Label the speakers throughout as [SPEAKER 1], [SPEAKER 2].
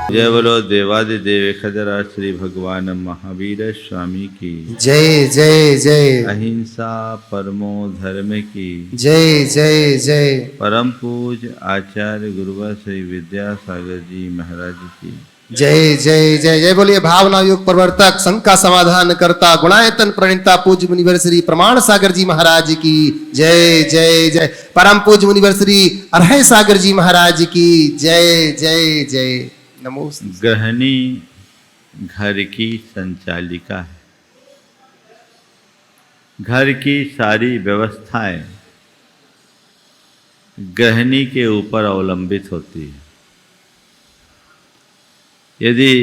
[SPEAKER 1] जय बोलो देवादिदेव खजरा श्री भगवान महावीर स्वामी की
[SPEAKER 2] जय जय जय।
[SPEAKER 1] अहिंसा परमो धर्म की
[SPEAKER 2] जय जय जय।
[SPEAKER 1] परम पूज आचार्य गुरुवर श्री विद्यासागर जी महाराज की
[SPEAKER 2] जय जय जय जय। बोलिए भावना योग प्रवर्तक, शंका समाधान करता, गुणायतन प्रणीता पूज्य मुनिवर श्री प्रमाण सागर जी महाराज की जय जय जय। परम पूज्य मुनिवर श्री अरहय सागर जी महाराज की जय जय जय। नमो।
[SPEAKER 1] गृहिणी घर की संचालिका है। घर की सारी व्यवस्थाएं गृहिणी के ऊपर अवलंबित होती है। यदि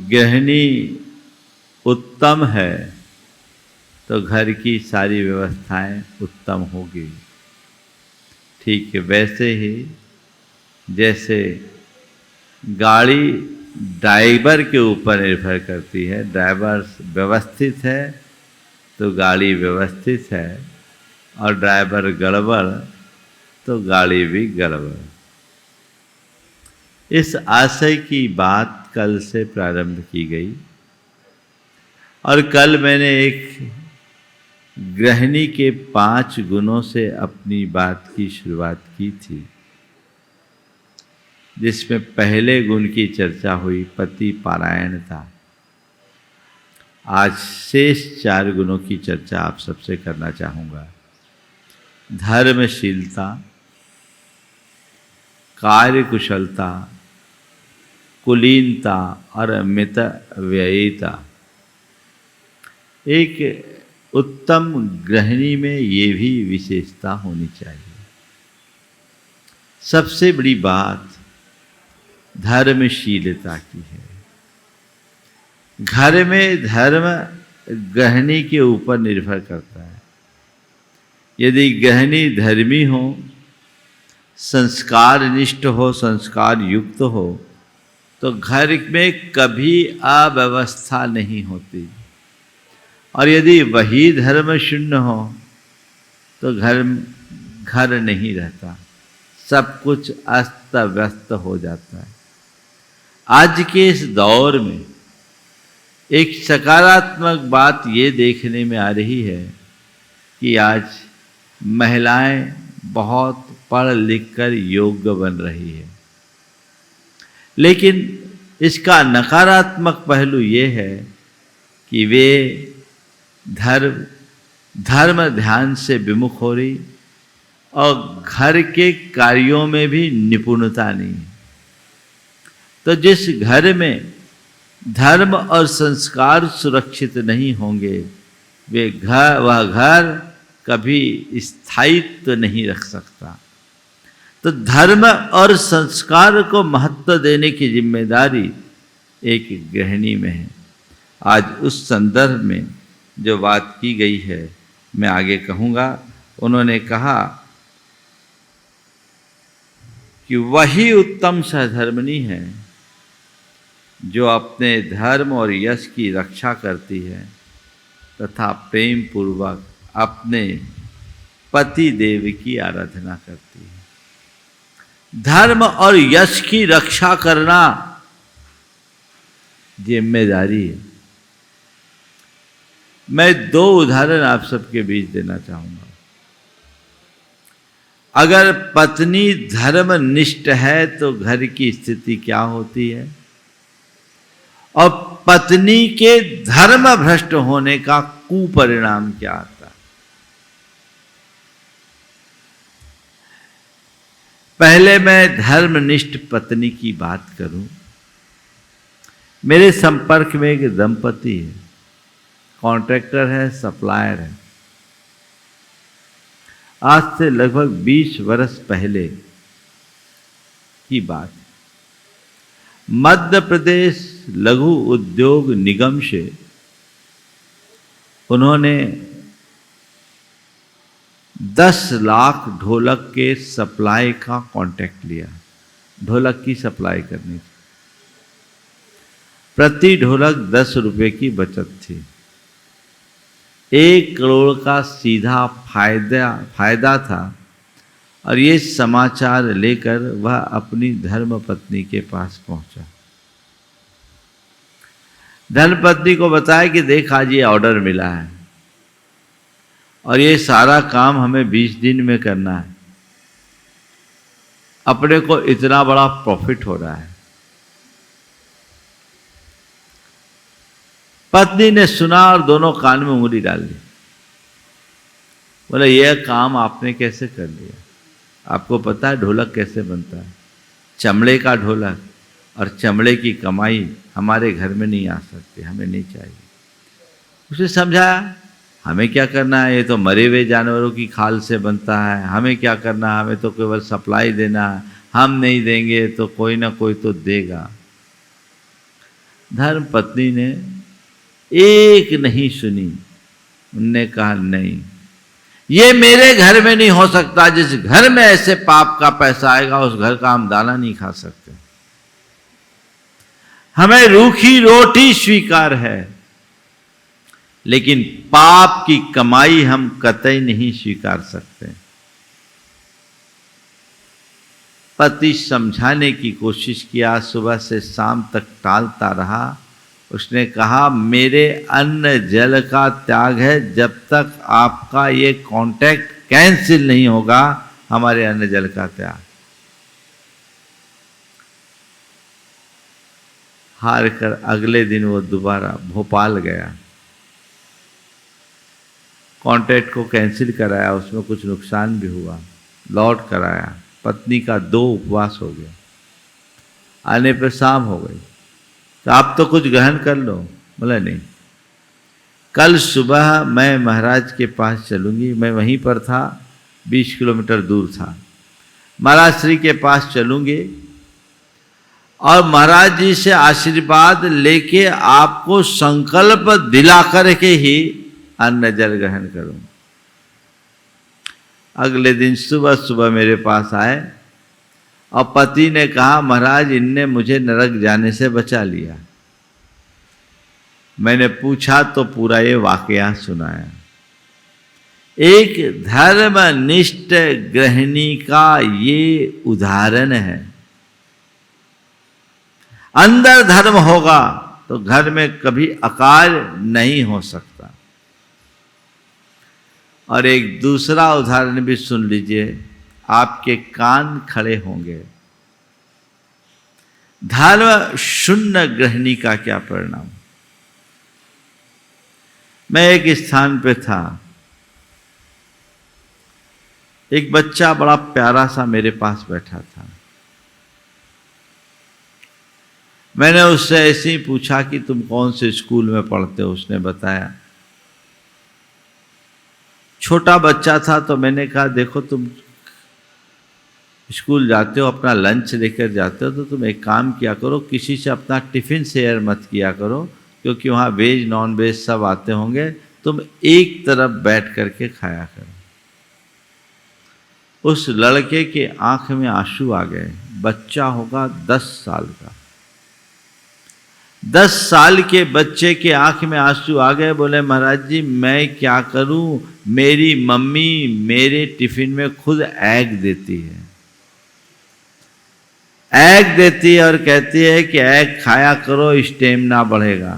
[SPEAKER 1] गृहिणी उत्तम है तो घर की सारी व्यवस्थाएं उत्तम होगी। ठीक है, वैसे ही जैसे गाड़ी ड्राइवर के ऊपर निर्भर करती है, ड्राइवर व्यवस्थित है तो गाड़ी व्यवस्थित है, और ड्राइवर गड़बड़ तो गाड़ी भी गड़बड़। इस आशय की बात कल से प्रारंभ की गई, और कल मैंने एक गृहिणी के 5 गुणों से अपनी बात की शुरुआत की थी, जिसमें पहले गुण की चर्चा हुई पति पारायणता। आज शेष 4 गुणों की चर्चा आप सबसे करना चाहूँगा। धर्मशीलता, कार्यकुशलता, कुलीनता और मित व्ययिता। एक उत्तम गृहिणी में ये भी विशेषता होनी चाहिए। सबसे बड़ी बात धर्मशीलता की है। घर में धर्म गृहिणी के ऊपर निर्भर करता है। यदि गृहिणी धर्मी हो, संस्कार निष्ठ हो, संस्कार युक्त हो, तो घर में कभी अव्यवस्था नहीं होती। और यदि वही धर्म शून्य हो तो घर नहीं रहता, सब कुछ अस्त व्यस्त हो जाता है। आज के इस दौर में एक सकारात्मक बात ये देखने में आ रही है कि आज महिलाएं बहुत पढ़ लिख कर योग्य बन रही है, लेकिन इसका नकारात्मक पहलू ये है कि वे धर्म ध्यान से विमुख हो रही, और घर के कार्यों में भी निपुणता नहीं है। तो जिस घर में धर्म और संस्कार सुरक्षित नहीं होंगे, वह घर कभी स्थायित्व नहीं रख सकता। तो धर्म और संस्कार को महत्व देने की जिम्मेदारी एक गृहिणी में है। आज उस संदर्भ में जो बात की गई है मैं आगे कहूँगा। उन्होंने कहा कि वही उत्तम सहधर्मिणी है जो अपने धर्म और यश की रक्षा करती है तथा प्रेम पूर्वक अपने पति देव की आराधना करती है। धर्म और यश की रक्षा करना जिम्मेदारी है। मैं 2 उदाहरण आप सबके बीच देना चाहूँगा। अगर पत्नी धर्मनिष्ठ है तो घर की स्थिति क्या होती है, और पत्नी के धर्म भ्रष्ट होने का कुपरिणाम क्या आता है। पहले मैं धर्मनिष्ठ पत्नी की बात करूं। मेरे संपर्क में एक दंपति है, कॉन्ट्रैक्टर है, सप्लायर है। आज से लगभग 20 वर्ष पहले की बात। मध्य प्रदेश लघु उद्योग निगम से उन्होंने 10 लाख ढोलक के सप्लाई का कॉन्ट्रैक्ट लिया। ढोलक की सप्लाई करनी थी। प्रति ढोलक 10 रुपए की बचत थी। 1 करोड़ का सीधा फायदा था, और ये समाचार लेकर वह अपनी धर्मपत्नी के पास पहुंचा। धर्मपत्नी को बताया कि देख आज ये ऑर्डर मिला है और ये सारा काम हमें 20 दिन में करना है, अपने को इतना बड़ा प्रॉफिट हो रहा है। पत्नी ने सुना और दोनों कान में उंगली डाल दी। बोले यह काम आपने कैसे कर लिया? आपको पता है ढोलक कैसे बनता है? चमड़े का ढोलक और चमड़े की कमाई हमारे घर में नहीं आ सकती, हमें नहीं चाहिए। उसे समझाया हमें क्या करना है, ये तो मरे हुए जानवरों की खाल से बनता है, हमें क्या करना है, हमें तो केवल सप्लाई देना है, हम नहीं देंगे तो कोई ना कोई तो देगा। धर्म पत्नी ने एक नहीं सुनी, उनने कहा नहीं, ये मेरे घर में नहीं हो सकता। जिस घर में ऐसे पाप का पैसा आएगा उस घर का हम दाना नहीं खा सकते। हमें रूखी रोटी स्वीकार है, लेकिन पाप की कमाई हम कतई नहीं स्वीकार सकते। पति समझाने की कोशिश किया, सुबह से शाम तक टालता रहा। उसने कहा मेरे अन्न जल का त्याग है, जब तक आपका ये कॉन्ट्रैक्ट कैंसिल नहीं होगा हमारे अन्न जल का त्याग। हार कर अगले दिन वो दोबारा भोपाल गया, कॉन्ट्रैक्ट को कैंसिल कराया, उसमें कुछ नुकसान भी हुआ, लौट कराया। पत्नी का 2 उपवास हो गया, आने पर शाम हो गई। तो आप तो कुछ ग्रहण कर लो। बोला नहीं, कल सुबह मैं महाराज के पास चलूँगी। मैं वहीं पर था, 20 किलोमीटर दूर था। महाराज श्री के पास चलूँगी और महाराज जी से आशीर्वाद लेके आपको संकल्प दिला करके ही अन्न जल ग्रहण करूँ। अगले दिन सुबह सुबह मेरे पास आए और पति ने कहा महाराज इनने मुझे नरक जाने से बचा लिया। मैंने पूछा तो पूरा ये वाकया सुनाया। एक धर्मनिष्ठ गृहिणी का ये उदाहरण है। अंदर धर्म होगा तो घर में कभी अकाल नहीं हो सकता। और एक दूसरा उदाहरण भी सुन लीजिए, आपके कान खड़े होंगे। धर्म शून्य गृहिणी का क्या परिणाम। मैं एक स्थान पे था, एक बच्चा बड़ा प्यारा सा मेरे पास बैठा था। मैंने उससे ऐसे ही पूछा कि तुम कौन से स्कूल में पढ़ते हो। उसने बताया। छोटा बच्चा था तो मैंने कहा देखो तुम स्कूल जाते हो, अपना लंच लेकर जाते हो, तो तुम एक काम किया करो, किसी से अपना टिफिन शेयर मत किया करो, क्योंकि वहाँ वेज नॉन वेज सब आते होंगे। तुम एक तरफ बैठ करके खाया करो। उस लड़के के आंख में आंसू आ गए। बच्चा होगा 10 साल का। 10 साल के बच्चे के आंख में आंसू आ गए। बोले महाराज जी मैं क्या करूं, मेरी मम्मी मेरे टिफिन में खुद एग देती है। एग देती है और कहती है कि एग खाया करो, स्टेमिना बढ़ेगा।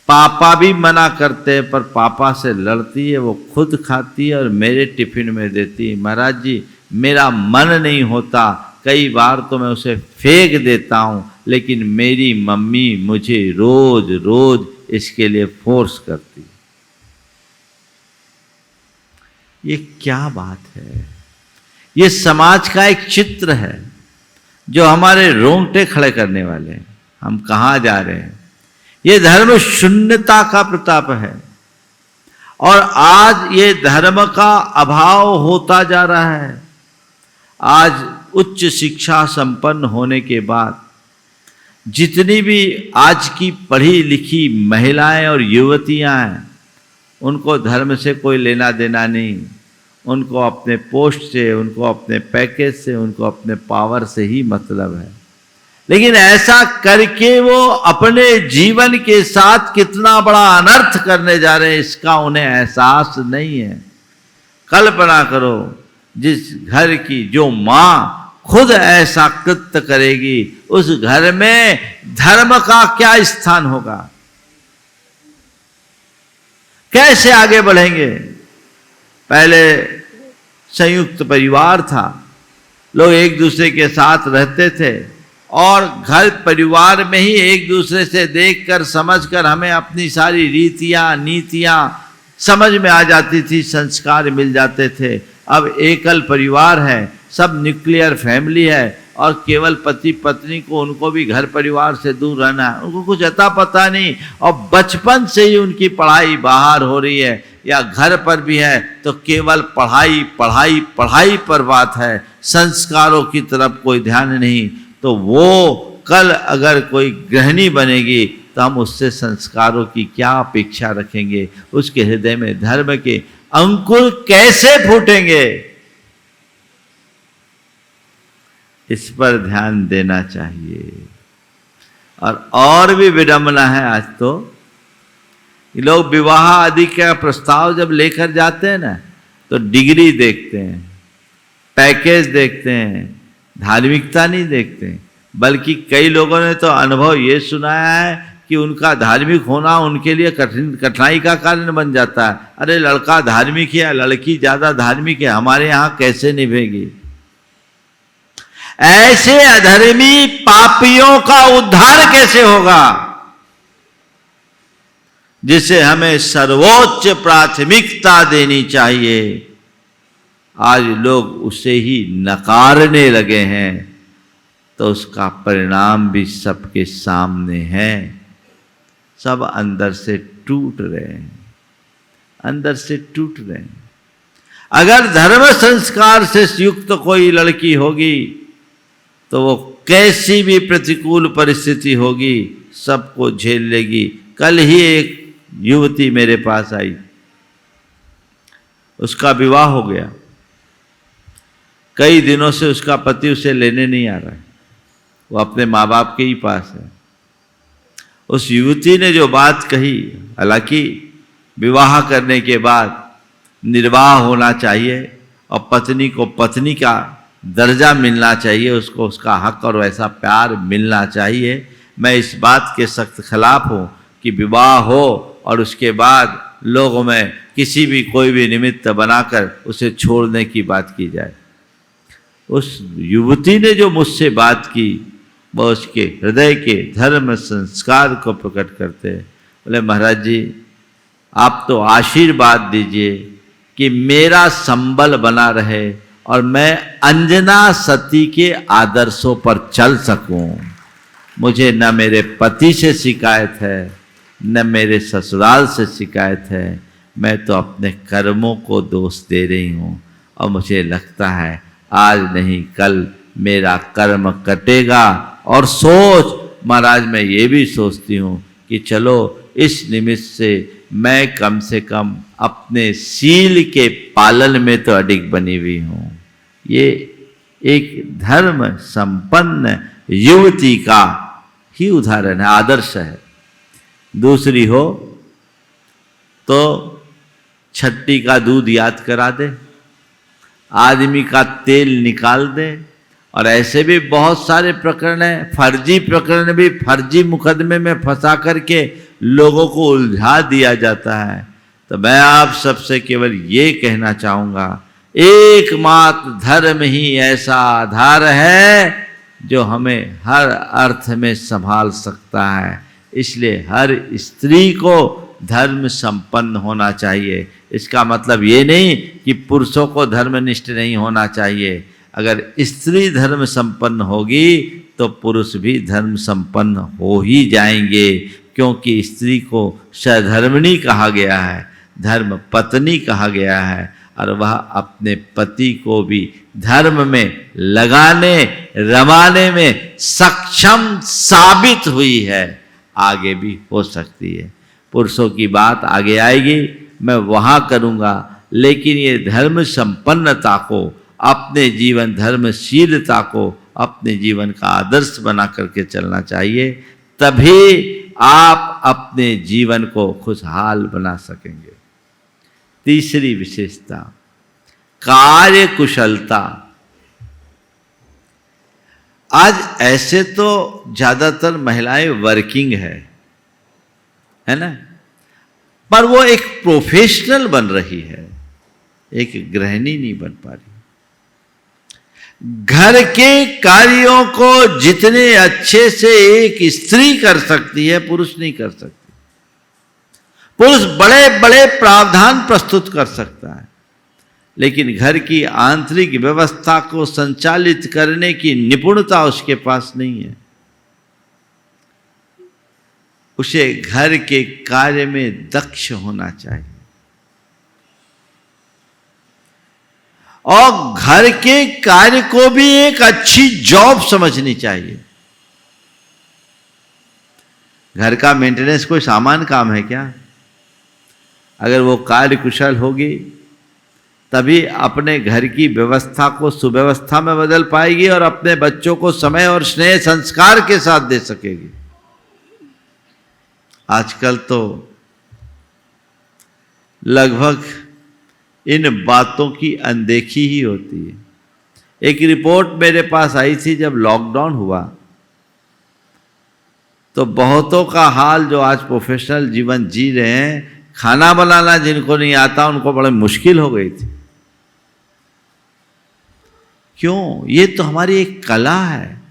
[SPEAKER 1] पापा भी मना करते हैं पर पापा से लड़ती है, वो खुद खाती है और मेरे टिफिन में देती है। महाराज जी मेरा मन नहीं होता, कई बार तो मैं उसे फेंक देता हूँ, लेकिन मेरी मम्मी मुझे रोज रोज इसके लिए फोर्स करती। ये क्या बात है। ये समाज का एक चित्र है जो हमारे रोंगटे खड़े करने वाले हैं। हम कहाँ जा रहे हैं। ये धर्म शून्यता का प्रताप है और आज ये धर्म का अभाव होता जा रहा है। आज उच्च शिक्षा संपन्न होने के बाद जितनी भी आज की पढ़ी लिखी महिलाएं और युवतियां हैं, उनको धर्म से कोई लेना देना नहीं। उनको अपने पोस्ट से, उनको अपने पैकेज से, उनको अपने पावर से ही मतलब है। लेकिन ऐसा करके वो अपने जीवन के साथ कितना बड़ा अनर्थ करने जा रहे हैं इसका उन्हें एहसास नहीं है। कल्पना करो, जिस घर की जो माँ खुद ऐसा कृत्य करेगी, उस घर में धर्म का क्या स्थान होगा? कैसे आगे बढ़ेंगे? पहले संयुक्त परिवार था, लोग एक दूसरे के साथ रहते थे और घर परिवार में ही एक दूसरे से देखकर समझकर हमें अपनी सारी रीतियां नीतियां समझ में आ जाती थी, संस्कार मिल जाते थे। अब एकल परिवार है, सब न्यूक्लियर फैमिली है और केवल पति पत्नी को, उनको भी घर परिवार से दूर रहना है, उनको कुछ अता पता नहीं और बचपन से ही उनकी पढ़ाई बाहर हो रही है या घर पर भी है तो केवल पढ़ाई पढ़ाई पढ़ाई पर बात है, संस्कारों की तरफ कोई ध्यान नहीं। तो वो कल अगर कोई गृहिणी बनेगी तो हम उससे संस्कारों की क्या अपेक्षा रखेंगे? उसके हृदय में धर्म के अंकुर कैसे फूटेंगे? इस पर ध्यान देना चाहिए। और भी विडंबना है आज तो, लोग विवाह आदि का प्रस्ताव जब लेकर जाते हैं ना तो डिग्री देखते हैं, पैकेज देखते हैं, धार्मिकता नहीं देखते हैं। बल्कि कई लोगों ने तो अनुभव ये सुनाया है कि उनका धार्मिक होना उनके लिए कठिनाई का कारण बन जाता है। अरे लड़का धार्मिक है, लड़की ज्यादा धार्मिक है, हमारे यहाँ कैसे निभेगी? ऐसे अधर्मी पापियों का उद्धार कैसे होगा, जिसे हमें सर्वोच्च प्राथमिकता देनी चाहिए? आज लोग उसे ही नकारने लगे हैं तो उसका परिणाम भी सबके सामने है। सब अंदर से टूट रहे हैं, अंदर से टूट रहे हैं। अगर धर्म संस्कार से युक्त कोई लड़की होगी तो वो कैसी भी प्रतिकूल परिस्थिति होगी सबको झेल लेगी। कल ही एक युवती मेरे पास आई, उसका विवाह हो गया, कई दिनों से उसका पति उसे लेने नहीं आ रहा है, वो अपने माँ बाप के ही पास है। उस युवती ने जो बात कही, हालांकि विवाह करने के बाद निर्वाह होना चाहिए और पत्नी को पत्नी का दर्जा मिलना चाहिए, उसको उसका हक और वैसा प्यार मिलना चाहिए। मैं इस बात के सख्त खिलाफ हूँ कि विवाह हो और उसके बाद लोगों में किसी भी कोई भी निमित्त बनाकर उसे छोड़ने की बात की जाए। उस युवती ने जो मुझसे बात की वह उसके हृदय के धर्म संस्कार को प्रकट करते हैं। बोले महाराज जी आप तो आशीर्वाद दीजिए कि मेरा संबल बना रहे और मैं अंजना सती के आदर्शों पर चल सकूं। मुझे न मेरे पति से शिकायत है न मेरे ससुराल से शिकायत है, मैं तो अपने कर्मों को दोष दे रही हूँ और मुझे लगता है आज नहीं कल मेरा कर्म कटेगा। और सोच महाराज मैं ये भी सोचती हूँ कि चलो इस निमित्त से मैं कम से कम अपने शील के पालन में तो अडिग बनी हुई हूँ। ये एक धर्म संपन्न युवती का ही उदाहरण है, आदर्श है। दूसरी हो तो छट्टी का दूध याद करा दे, आदमी का तेल निकाल दे, और ऐसे भी बहुत सारे प्रकरण हैं। फर्जी प्रकरण भी फर्जी मुकदमे में फंसा करके लोगों को उलझा दिया जाता है। तो मैं आप सबसे केवल ये कहना चाहूँगा, एकमात्र धर्म ही ऐसा आधार है जो हमें हर अर्थ में संभाल सकता है। इसलिए हर स्त्री को धर्म संपन्न होना चाहिए। इसका मतलब ये नहीं कि पुरुषों को धर्मनिष्ठ नहीं होना चाहिए। अगर स्त्री धर्म संपन्न होगी तो पुरुष भी धर्म संपन्न हो ही जाएंगे, क्योंकि स्त्री को सधर्मिणी कहा गया है, धर्म पत्नी कहा गया है, और वह अपने पति को भी धर्म में लगाने रमाने में सक्षम साबित हुई है, आगे भी हो सकती है। पुरुषों की बात आगे आएगी, मैं वहाँ करूँगा, लेकिन ये धर्म संपन्नता को, अपने जीवन धर्मशीलता को अपने जीवन का आदर्श बना करके चलना चाहिए। तभी आप अपने जीवन को खुशहाल बना सकेंगे। तीसरी विशेषता, कार्य कुशलता। आज ऐसे तो ज्यादातर महिलाएं वर्किंग है ना, पर वो एक प्रोफेशनल बन रही है, एक गृहिणी नहीं बन पा रही। घर के कार्यों को जितने अच्छे से एक स्त्री कर सकती है, पुरुष नहीं कर सकती। पुरुष बड़े बड़े प्रावधान प्रस्तुत कर सकता है, लेकिन घर की आंतरिक व्यवस्था को संचालित करने की निपुणता उसके पास नहीं है। उसे घर के कार्य में दक्ष होना चाहिए और घर के कार्य को भी एक अच्छी जॉब समझनी चाहिए। घर का मेंटेनेंस कोई सामान्य काम है क्या? अगर वो कार्य कुशल होगी तभी अपने घर की व्यवस्था को सुव्यवस्था में बदल पाएगी और अपने बच्चों को समय और स्नेह संस्कार के साथ दे सकेगी। आजकल तो लगभग इन बातों की अनदेखी ही होती है। एक रिपोर्ट मेरे पास आई थी जब लॉकडाउन हुआ, तो बहुतों का हाल जो आज प्रोफेशनल जीवन जी रहे हैं, खाना बनाना जिनको नहीं आता उनको बड़ी मुश्किल हो गई थी। क्यों? ये तो हमारी एक कला है।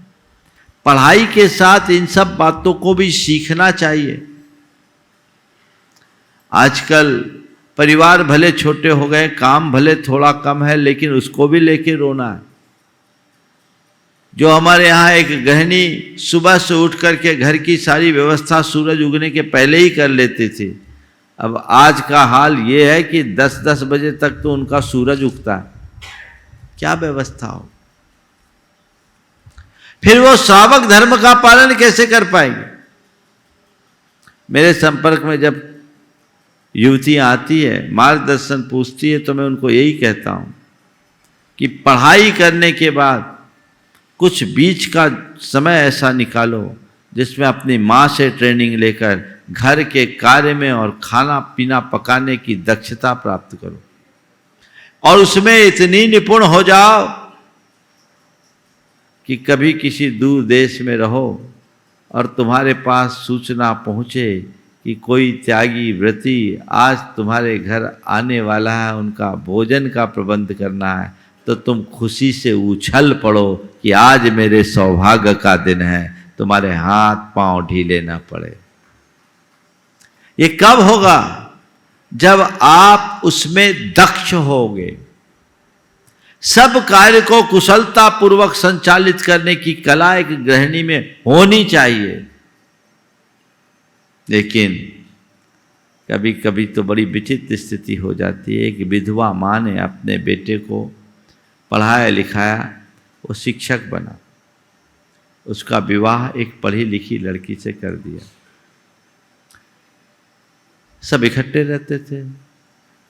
[SPEAKER 1] पढ़ाई के साथ इन सब बातों को भी सीखना चाहिए। आजकल परिवार भले छोटे हो गए, काम भले थोड़ा कम है, लेकिन उसको भी लेके रोना है। जो हमारे यहाँ एक गृहिणी सुबह से उठ करके घर की सारी व्यवस्था सूरज उगने के पहले ही कर लेती थी, अब आज का हाल ये है कि 10-10 बजे तक तो उनका सूरज उगता है। क्या व्यवस्था हो? फिर वो श्रावक धर्म का पालन कैसे कर पाएंगे? मेरे संपर्क में जब युवतियां आती है, मार्गदर्शन पूछती है, तो मैं उनको यही कहता हूं कि पढ़ाई करने के बाद कुछ बीच का समय ऐसा निकालो जिसमें अपनी माँ से ट्रेनिंग लेकर घर के कार्य में और खाना पीना पकाने की दक्षता प्राप्त करो और उसमें इतनी निपुण हो जाओ कि कभी किसी दूर देश में रहो और तुम्हारे पास सूचना पहुँचे कि कोई त्यागी व्रती आज तुम्हारे घर आने वाला है, उनका भोजन का प्रबंध करना है, तो तुम खुशी से उछल पड़ो कि आज मेरे सौभाग्य का दिन है, तुम्हारे हाथ पांव ढीले ना पड़े। ये कब होगा? जब आप उसमें दक्ष होगे। सब कार्य को कुशलता पूर्वक संचालित करने की कला एक गृहिणी में होनी चाहिए। लेकिन कभी कभी तो बड़ी विचित्र स्थिति हो जाती है कि विधवा माँ ने अपने बेटे को पढ़ाया लिखाया, वो शिक्षक बना, उसका विवाह एक पढ़ी लिखी लड़की से कर दिया। सब इकट्ठे रहते थे,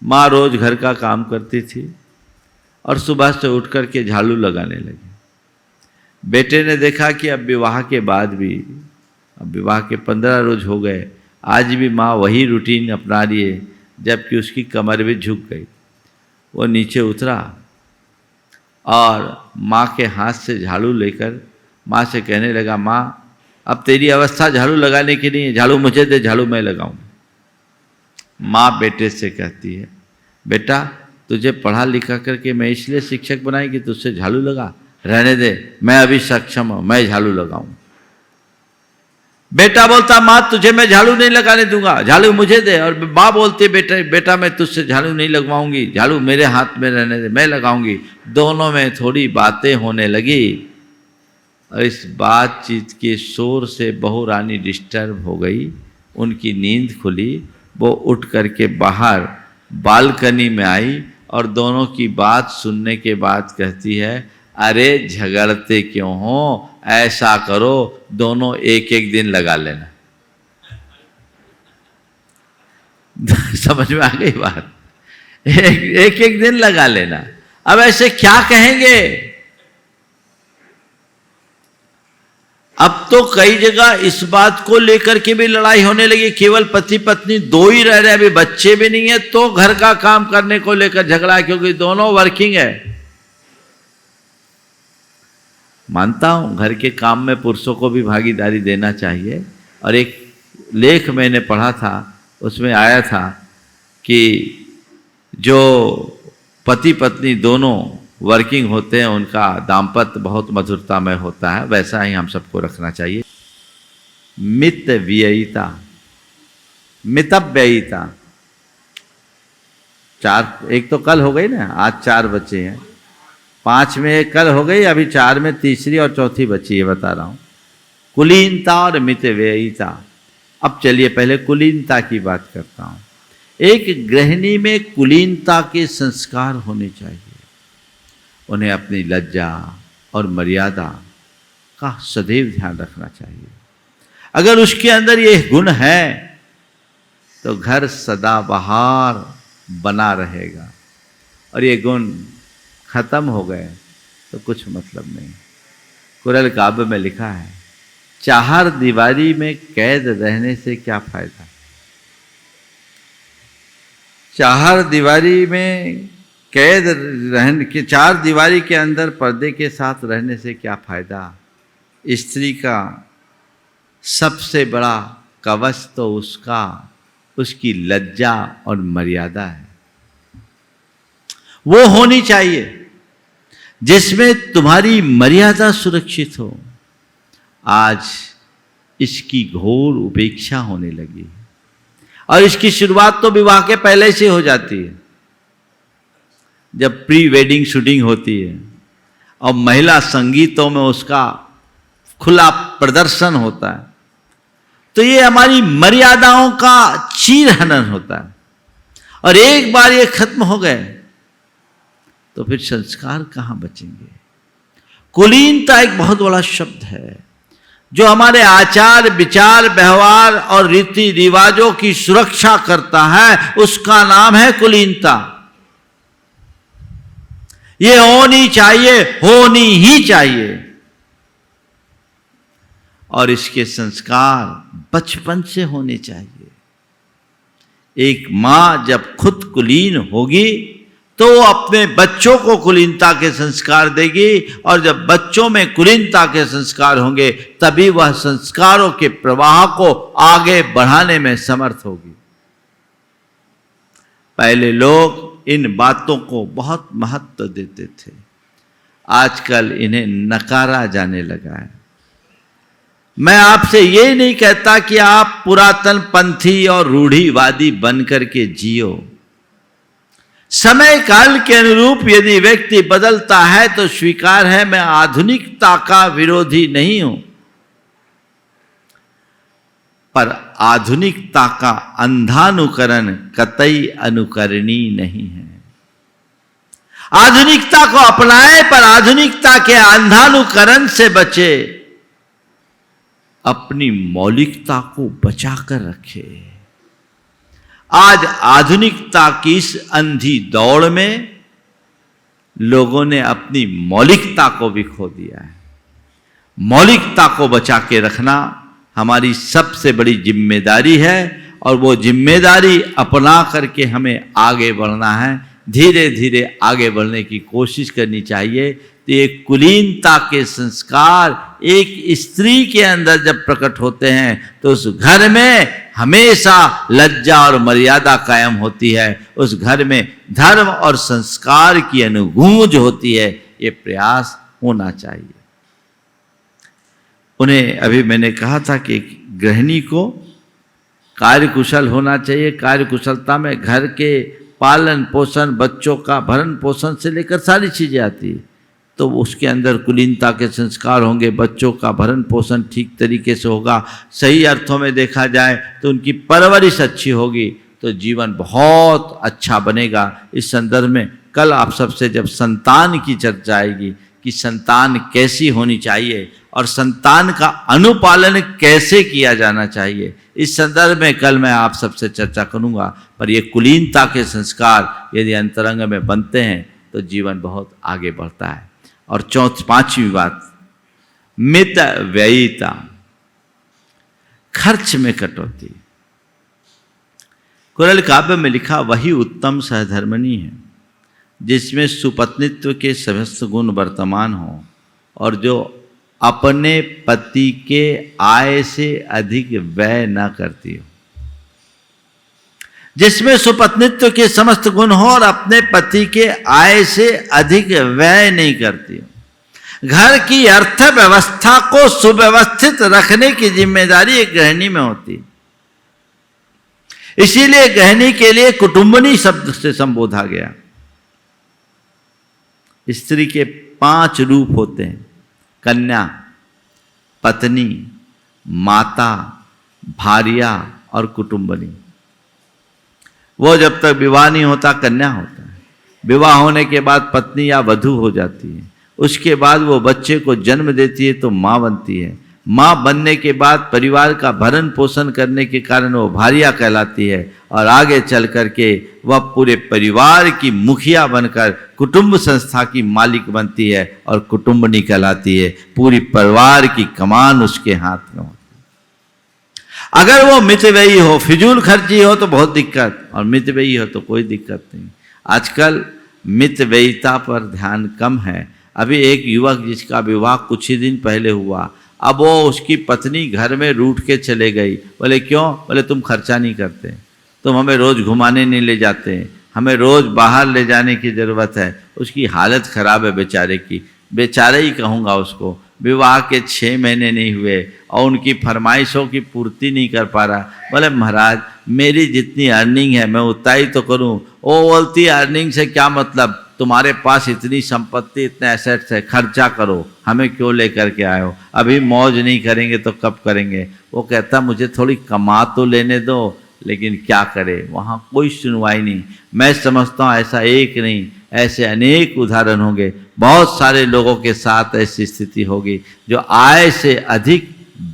[SPEAKER 1] माँ रोज घर का काम करती थी और सुबह से उठ कर के झाड़ू लगाने लगी। बेटे ने देखा कि अब विवाह के बाद भी, अब विवाह के 15 रोज हो गए, आज भी माँ वही रूटीन अपना रही है, जबकि उसकी कमर भी झुक गई। वो नीचे उतरा और माँ के हाथ से झाड़ू लेकर माँ से कहने लगा, माँ अब तेरी अवस्था झाड़ू लगाने की नहीं है, झाड़ू मुझे दे, झाड़ू मैं लगाऊं। माँ बेटे से कहती है, बेटा तुझे पढ़ा लिखा करके मैं इसलिए शिक्षक बनाई कि तुझसे झाड़ू लगा, रहने दे, मैं अभी सक्षम हूं, मैं झाड़ू लगाऊं। बेटा बोलता, माँ तुझे मैं झाड़ू नहीं लगाने दूंगा, झाड़ू मुझे दे। और माँ बोलती, बेटा मैं तुझसे झाड़ू नहीं लगवाऊंगी, झाड़ू मेरे हाथ में रहने दे, मैं लगाऊंगी। दोनों में थोड़ी बातें होने लगी और इस बातचीत के शोर से बहू रानी डिस्टर्ब हो गई, उनकी नींद खुली। वो उठ करके बाहर बालकनी में आई और दोनों की बात सुनने के बाद कहती है, अरे झगड़ते क्यों हो, ऐसा करो दोनों एक एक दिन लगा लेना। समझ में आ गई बात? एक एक दिन लगा लेना। अब ऐसे क्या कहेंगे? अब तो कई जगह इस बात को लेकर के भी लड़ाई होने लगी, केवल पति पत्नी दो ही रह रहे, अभी बच्चे भी नहीं है तो घर का काम करने को लेकर झगड़ा है, क्योंकि दोनों वर्किंग है। मानता हूं घर के काम में पुरुषों को भी भागीदारी देना चाहिए, और एक लेख मैंने पढ़ा था उसमें आया था कि जो पति पत्नी दोनों वर्किंग होते हैं उनका दाम्पत्य बहुत मधुरतामय होता है, वैसा ही हम सबको रखना चाहिए। मित व्ययिता, मितव्ययिता, चार, एक तो कल हो गई ना, आज 4 बच्चे हैं, 5 में एक कल हो गई, अभी 4 में तीसरी और चौथी बच्ची है, बता रहा हूं। कुलीनता और मित व्ययिता। अब चलिए पहले कुलीनता की बात करता हूं। एक गृहिणी में कुलीनता के संस्कार होने चाहिए। उन्हें अपनी लज्जा और मर्यादा का सदैव ध्यान रखना चाहिए। अगर उसके अंदर ये गुण है तो घर सदाबहार बना रहेगा, और ये गुण खत्म हो गए तो कुछ मतलब नहीं। कुरल काव्य में लिखा है, चार दीवारी में कैद रहने से क्या फायदा। चार दीवारी में कैद रहने के, 4 दीवारी के अंदर पर्दे के साथ रहने से क्या फायदा। स्त्री का सबसे बड़ा कवच तो उसकी लज्जा और मर्यादा है। वो होनी चाहिए जिसमें तुम्हारी मर्यादा सुरक्षित हो। आज इसकी घोर उपेक्षा होने लगी, और इसकी शुरुआत तो विवाह के पहले से हो जाती है, जब प्री वेडिंग शूटिंग होती है और महिला संगीतों में उसका खुला प्रदर्शन होता है, तो ये हमारी मर्यादाओं का चीरहनन होता है। और एक बार ये खत्म हो गए तो फिर संस्कार कहां बचेंगे। कुलीनता एक बहुत बड़ा शब्द है जो हमारे आचार विचार व्यवहार और रीति रिवाजों की सुरक्षा करता है, उसका नाम है कुलीनता। ये होनी चाहिए, होनी ही चाहिए, और इसके संस्कार बचपन से होने चाहिए। एक मां जब खुद कुलीन होगी तो वो अपने बच्चों को कुलीनता के संस्कार देगी, और जब बच्चों में कुलीनता के संस्कार होंगे तभी वह संस्कारों के प्रवाह को आगे बढ़ाने में समर्थ होगी। पहले लोग इन बातों को बहुत महत्व देते थे, आजकल इन्हें नकारा जाने लगा है। मैं आपसे ये नहीं कहता कि आप पुरातन पंथी और रूढ़िवादी बनकर के जियो। समय काल के अनुरूप यदि व्यक्ति बदलता है तो स्वीकार है, मैं आधुनिकता का विरोधी नहीं हूं, पर आधुनिकता का अंधानुकरण कतई अनुकरणीय नहीं है। आधुनिकता को अपनाए पर आधुनिकता के अंधानुकरण से बचे, अपनी मौलिकता को बचाकर रखे। आज आधुनिकता की इस अंधी दौड़ में लोगों ने अपनी मौलिकता को भी खो दिया है। मौलिकता को बचा के रखना हमारी सबसे बड़ी जिम्मेदारी है, और वो जिम्मेदारी अपना करके हमें आगे बढ़ना है। धीरे धीरे आगे बढ़ने की कोशिश करनी चाहिए। तो ये कुलीनता के संस्कार एक स्त्री के अंदर जब प्रकट होते हैं तो उस घर में हमेशा लज्जा और मर्यादा कायम होती है, उस घर में धर्म और संस्कार की अनुगूंज होती है। ये प्रयास होना चाहिए। उन्हें अभी मैंने कहा था कि गृहिणी को कार्यकुशल होना चाहिए। कार्यकुशलता में घर के पालन पोषण, बच्चों का भरण पोषण से लेकर सारी चीजें आती है। तो उसके अंदर कुलीनता के संस्कार होंगे, बच्चों का भरण पोषण ठीक तरीके से होगा, सही अर्थों में देखा जाए तो उनकी परवरिश अच्छी होगी तो जीवन बहुत अच्छा बनेगा। इस संदर्भ में कल आप सबसे जब संतान की चर्चा आएगी कि संतान कैसी होनी चाहिए और संतान का अनुपालन कैसे किया जाना चाहिए, इस संदर्भ में कल मैं आप सबसे चर्चा करूंगा। पर ये कुलीनता के संस्कार यदि अंतरंग में बनते हैं तो जीवन बहुत आगे बढ़ता है। और पांचवी बात, मित व्ययिता, खर्च में कटौती। कुरल काव्य में लिखा वही उत्तम सहधर्मिणी है जिसमें सुपत्नित्व के समस्त गुण वर्तमान हो और जो अपने पति के आय से अधिक व्यय न करती हो। जिसमें सुपत्नित्व के समस्त गुण हो और अपने पति के आय से अधिक व्यय नहीं करती हो। घर की अर्थव्यवस्था को सुव्यवस्थित रखने की जिम्मेदारी एक गृहिणी में होती है। इसीलिए गृहिणी के लिए कुटुंबनी शब्द से संबोधा गया। स्त्री के 5 रूप होते हैं, कन्या, पत्नी, माता, भार्या और कुटुंबनी। वो जब तक विवाह नहीं होता कन्या होता है, विवाह होने के बाद पत्नी या वधू हो जाती है, उसके बाद वो बच्चे को जन्म देती है तो माँ बनती है। माँ बनने के बाद परिवार का भरण पोषण करने के कारण वो भार्या कहलाती है और आगे चल करके वह पूरे परिवार की मुखिया बनकर कुटुंब संस्था की मालिक बनती है और कुटुंबनी कहलाती है। पूरी परिवार की कमान उसके हाथ में होती है। अगर वो मितव्ययी हो, फिजूल खर्ची हो तो बहुत दिक्कत, और मितव्ययी हो तो कोई दिक्कत नहीं। आजकल मितव्ययिता पर ध्यान कम है। अभी एक युवक जिसका विवाह कुछ ही दिन पहले हुआ, अब वो उसकी पत्नी घर में रूठ के चले गई। बोले क्यों? बोले तुम खर्चा नहीं करते, तुम हमें रोज़ घुमाने नहीं ले जाते, हमें रोज़ बाहर ले जाने की ज़रूरत है। उसकी हालत ख़राब है बेचारे की, बेचारे ही कहूँगा उसको। विवाह के 6 महीने नहीं हुए और उनकी फरमाइशों की पूर्ति नहीं कर पा रहा। बोले महाराज मेरी जितनी अर्निंग है मैं उतना ही तो करूँ। वो बोलती अर्निंग से क्या मतलब, तुम्हारे पास इतनी संपत्ति, इतने एसेट्स है, खर्चा करो, हमें क्यों लेकर के आए हो? अभी मौज नहीं करेंगे तो कब करेंगे? वो कहता मुझे थोड़ी कमा तो लेने दो, लेकिन क्या करे, वहाँ कोई सुनवाई नहीं। मैं समझता हूँ ऐसा एक नहीं, ऐसे अनेक उदाहरण होंगे। बहुत सारे लोगों के साथ ऐसी स्थिति होगी जो आय से अधिक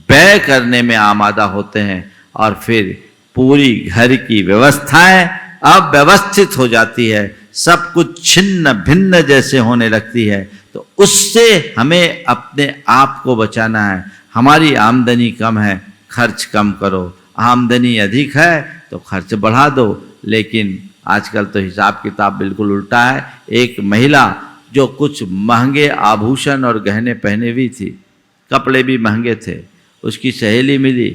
[SPEAKER 1] व्यय करने में आमादा होते हैं और फिर पूरी घर की व्यवस्थाएं अव्यवस्थित हो जाती है, सब कुछ छिन्न भिन्न जैसे होने लगती है। तो उससे हमें अपने आप को बचाना है। हमारी आमदनी कम है, खर्च कम करो, आमदनी अधिक है तो खर्च बढ़ा दो। लेकिन आजकल तो हिसाब किताब बिल्कुल उल्टा है। एक महिला जो कुछ महंगे आभूषण और गहने पहने हुई थी, कपड़े भी महंगे थे, उसकी सहेली मिली,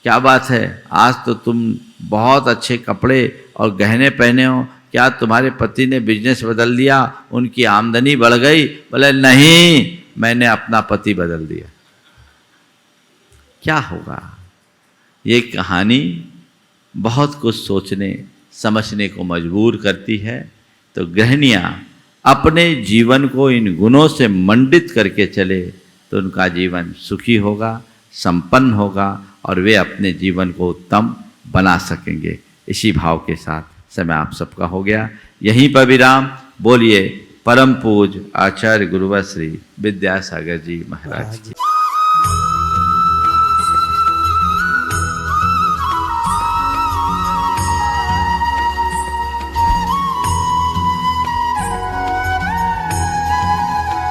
[SPEAKER 1] क्या बात है आज तो तुम बहुत अच्छे कपड़े और गहने पहने हो, क्या तुम्हारे पति ने बिजनेस बदल दिया, उनकी आमदनी बढ़ गई? बोले नहीं, मैंने अपना पति बदल दिया। क्या होगा? ये कहानी बहुत कुछ सोचने समझने को मजबूर करती है। तो गृहिणियाँ अपने जीवन को इन गुणों से मंडित करके चले तो उनका जीवन सुखी होगा, संपन्न होगा और वे अपने जीवन को उत्तम बना सकेंगे। इसी भाव के साथ समय आप सबका हो गया, यहीं पर विराम। बोलिए परम पूज आचार्य गुरुवर श्री विद्यासागर जी महाराज की।